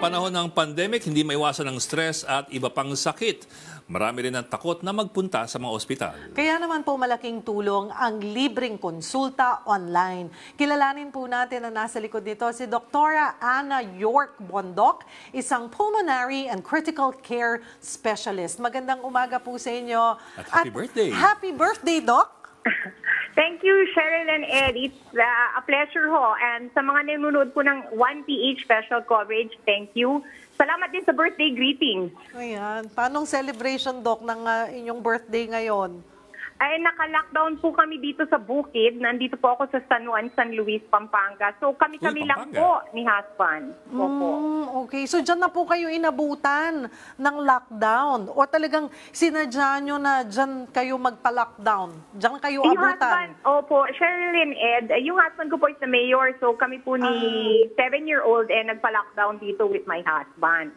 panahon ng pandemic, hindi maiwasan ang stress at iba pang sakit. Marami rin ang takot na magpunta sa mga ospital. Kaya naman po malaking tulong ang libreng konsulta online. Kilalanin po natin na nasa likod nito si Dr. Anna York Bondok, isang pulmonary and critical care specialist. Magandang umaga po sa inyo. At happy birthday. Happy birthday, Doc! Thank you, Cheryl and Ed. It's a pleasure ho. And sa mga nanonood po ng 1PH special coverage, thank you. Salamat din sa birthday greeting. Ayan. Paanong celebration, Doc, ng inyong birthday ngayon? Ay, naka-lockdown po kami dito sa Bukid. Nandito po ako sa San Juan, San Luis, Pampanga. So kami-kami lang po ni husband. Okay. So dyan na po kayo inabutan ng lockdown? O talagang sinadya nyo na dyan kayo magpa-lockdown? Dyan kayo Yung abutan? husband, opo, Cheryl and Ed, yung husband ko po is the mayor. So kami po ni 7-year-old nagpa-lockdown dito with my husband.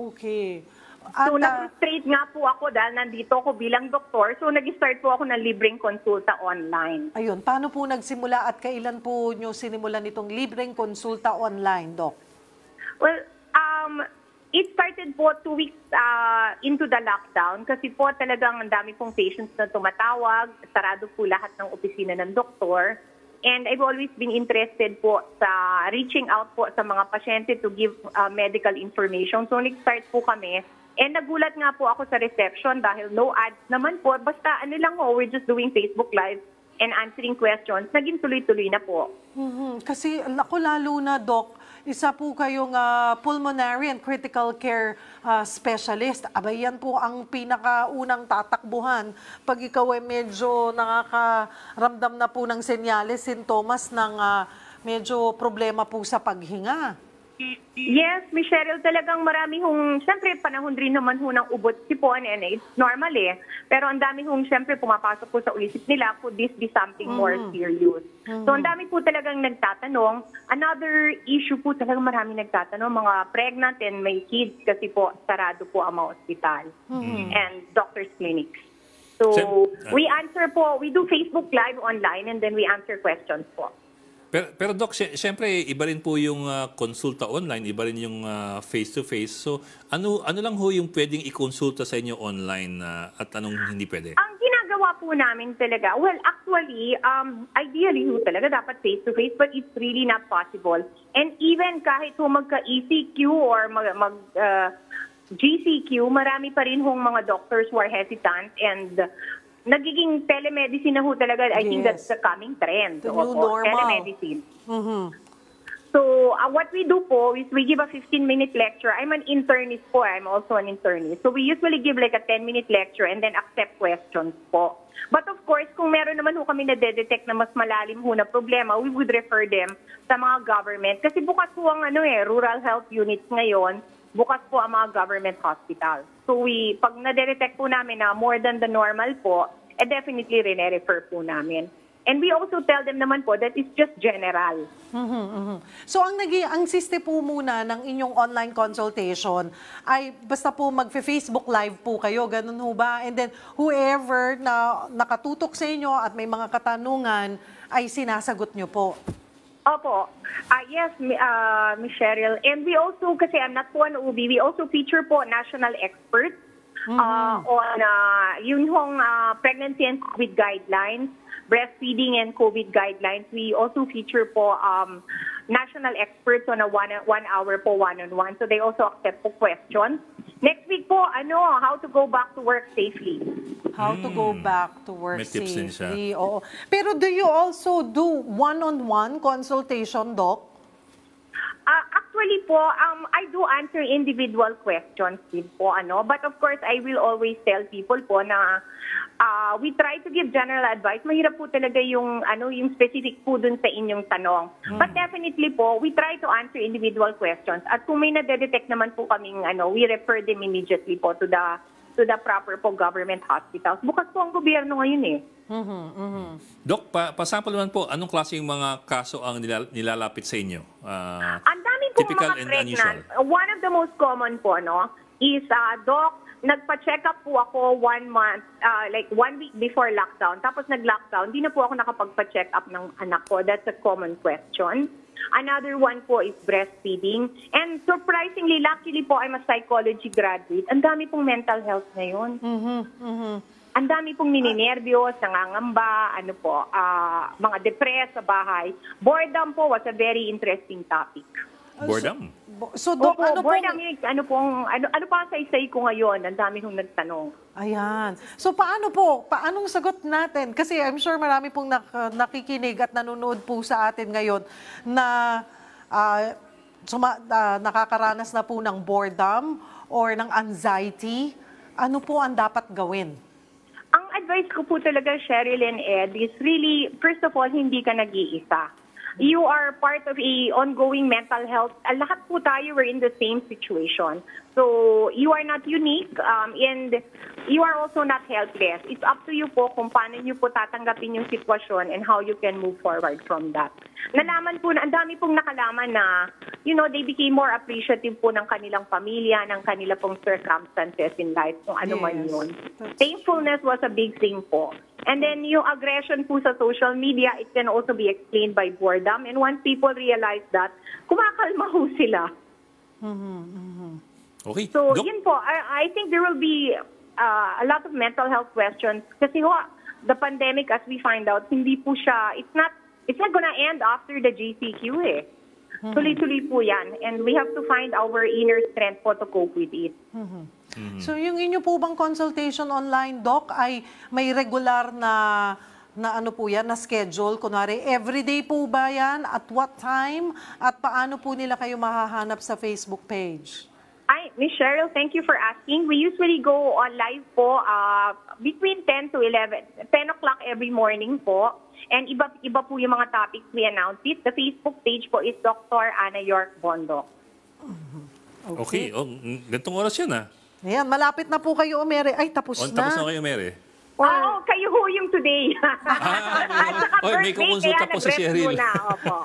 Okay. So, nag-straight nga po ako dahil nandito ako bilang doktor. So, nag-start po ako ng libreng konsulta online. Ayun, paano po nagsimula at kailan po nyo sinimulan itong libreng konsulta online, Doc? Well, it started po 2 weeks into the lockdown kasi po talagang ang dami pong patients na tumatawag. Sarado po lahat ng opisina ng doktor. And I've always been interested po sa reaching out po sa mga pasyente to give medical information. So, nag-start po kami. And nagulat nga po ako sa reception dahil no ads naman po. Basta ano lang ho, we're just doing Facebook Live and answering questions. Naging tuloy-tuloy na po. Kasi ako lalo na, Doc, isa po kayong pulmonary and critical care specialist. Abay, yan po ang pinakaunang tatakbuhan pag ikaw ay medyo nakakaramdam na po ng senyales, sintomas ng medyo problema po sa paghinga. Yes, Miss Cheryl, talagang marami hong, siyempre panahon rin naman ho ng ubot sipon and it's normal eh. Pero ang dami hong siyempre pumapasok po sa isip nila, could this be something more serious? So ang dami po talagang nagtatanong. Another issue po talagang marami nagtatanong, mga pregnant and may kids kasi po sarado po ang mga ospital and doctor's clinics. So we answer po, we do Facebook Live online and then we answer questions po. Pero Doc, siyempre iba rin po yung konsulta online, iba rin yung face-to-face. So ano lang ho yung pwedeng i-konsulta sa inyo online at anong hindi pwede? Ang ginagawa po namin talaga, well actually, ideally ho talaga dapat face-to-face but it's really not possible. And even kahit ho magka-ECQ or GCQ, marami pa rin hong mga doctors who are hesitant and nagiging telemedicine na ho talaga. I think that's the coming trend. The new normal. Telemedicine. So, what we do po is we give a 15-minute lecture. I'm an internist po. I'm also an internist. So, we usually give like a 10-minute lecture and then accept questions po. But of course, kung meron naman ho kami na-detect na mas malalim ho na problema, we would refer them sa mga government. Kasi bukas po ang rural health units ngayon, bukas po ang mga government hospital. So pag na-detect po namin na more than the normal po, definitely rin-refer po namin. And we also tell them naman po that it's just general. So ang siste po muna ng inyong online consultation ay basta po mag-Facebook Live po kayo, ganun ho ba? And then whoever na nakatutok sa inyo at may mga katanungan ay sinasagot nyo po. Opo. Yes, Ms. Cheryl. And we also, kasi I'm not po an OB, we also feature po national experts on yun hong pregnancy and COVID guidelines, breastfeeding and COVID guidelines. We also feature po national experts on a one hour po one-on-one. So they also accept po questions. Next week po, how to go back to work safely. How to go back to work May tips din siya. safely. Oo. Pero do you also do one-on-one consultation, Doc? Actually po, I do answer individual questions din po, But of course, I will always tell people po na we try to give general advice. Mahirap po talaga yung specific po dun sa inyong tanong. But definitely po, we try to answer individual questions. At kung may na-detect naman po kaming we refer them immediately po to the proper po government hospitals. Bukas po ang gobyerno ngayon eh. Doc, pasample naman po, anong klaseng mga kaso ang nilalapit sa inyo? Ang dami po Typical mga and pregnant. unusual. One of the most common po, is, Doc, nagpa-check up po ako 1 month, like 1 week before lockdown. Tapos nag-lockdown, di na po ako nakapagpa-check up ng anak ko. That's a common question. Another one po is breastfeeding. And surprisingly, luckily po, I'm a psychology graduate. Ang dami pong mental health ngayon. Ang dami pong nininervyos, nangangamba, mga depressed sa bahay. Boredom po was a very interesting topic. Boredom. So, Doc, Opo, ano boredom, pong... ano pa ang saysay ko ngayon? Ang dami kong nagtanong. Ayan. So, paanong sagot natin? Kasi I'm sure marami pong nakikinig at nanonood po sa atin ngayon na nakakaranas na po ng boredom or ng anxiety. Ano po ang dapat gawin? Ang advice ko po talaga, Cheryl and Ed, is really, first of all, hindi ka nag-iisa. You are part of a ongoing mental health. Lahat po tayo, we're in the same situation. So, you are not unique and you are also not helpless. It's up to you po kung paano nyo po tatanggapin yung sitwasyon and how you can move forward from that. Nalaman po na, ang dami pong nakalaman na, they became more appreciative po ng kanilang pamilya, ng kanila pong circumstances in life, kung ano man yun. Thankfulness was a big thing po. And then yung aggression po sa social media, it can also be explained by boredom. And once people realize that, kumakalma ho sila. Okay. So, Doc, yun po. I think there will be a lot of mental health questions. Kasi ho, the pandemic, as we find out, hindi po siya, it's not gonna end after the GCQ eh. Tuloy-tuloy po yan. And we have to find our inner strength po to cope with it. So, yung inyo po bang consultation online, Doc, ay may regular na ano po yan, na schedule? Kunwari, everyday po ba yan? At what time? At paano po nila kayo mahahanap sa Facebook page? Miss Cheryl, thank you for asking. We usually go on live po between 10 to 11, 10 o'clock every morning po. And iba po yung mga topics we announce it. The Facebook page po is Dr. Ana York Bondok. okay. Gantong oras yan Ayan, malapit na po kayo, Mary. Ay, tapos na. Tapos na kayo, Mary. Oo, kayo ho yung today. At saka Oy, may birthday, kukonsulta kaya po si nag-rest Cheryl. muna. Opo.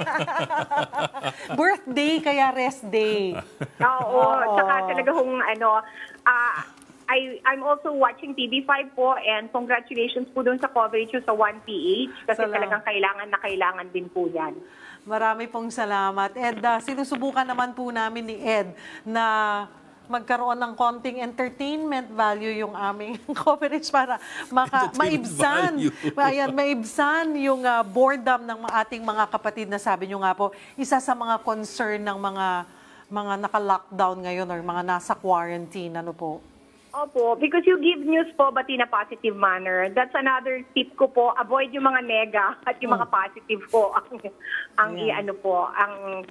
Birthday, kaya rest day. Oo, tsaka talaga hong I'm also watching TV5 po and congratulations po dun sa coverage sa 1PH kasi Salamat. talagang kailangan din po yan. Marami pong salamat. Ed, sinusubukan naman po namin ni Ed na magkaroon ng konting entertainment value yung aming coverage para maibsan. Ayan, maibsan yung boredom ng ating mga kapatid na sabi nyo nga po, isa sa mga concern ng mga naka-lockdown ngayon or mga nasa quarantine, ano po? Opo, because you give news po but in a positive manner. That's another tip ko po. Avoid yung mga nega at yung mga positive po ang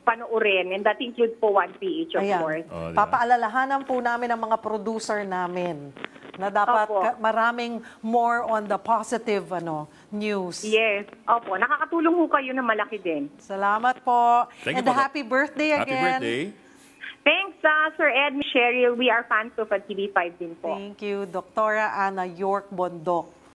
panoorin. And that includes po 1PH, of course. Diba? Papaalalahanan po namin ang mga producer namin na dapat maraming more on the positive news. Yes. Opo, nakakatulong po kayo na malaki din. Salamat po. Thank you And po, Doc. happy birthday Happy again. birthday. Thanks, Sir Ed, Miss Cheryl. We are fans of TV5 din po. Thank you, Dr. Ana York Bondok.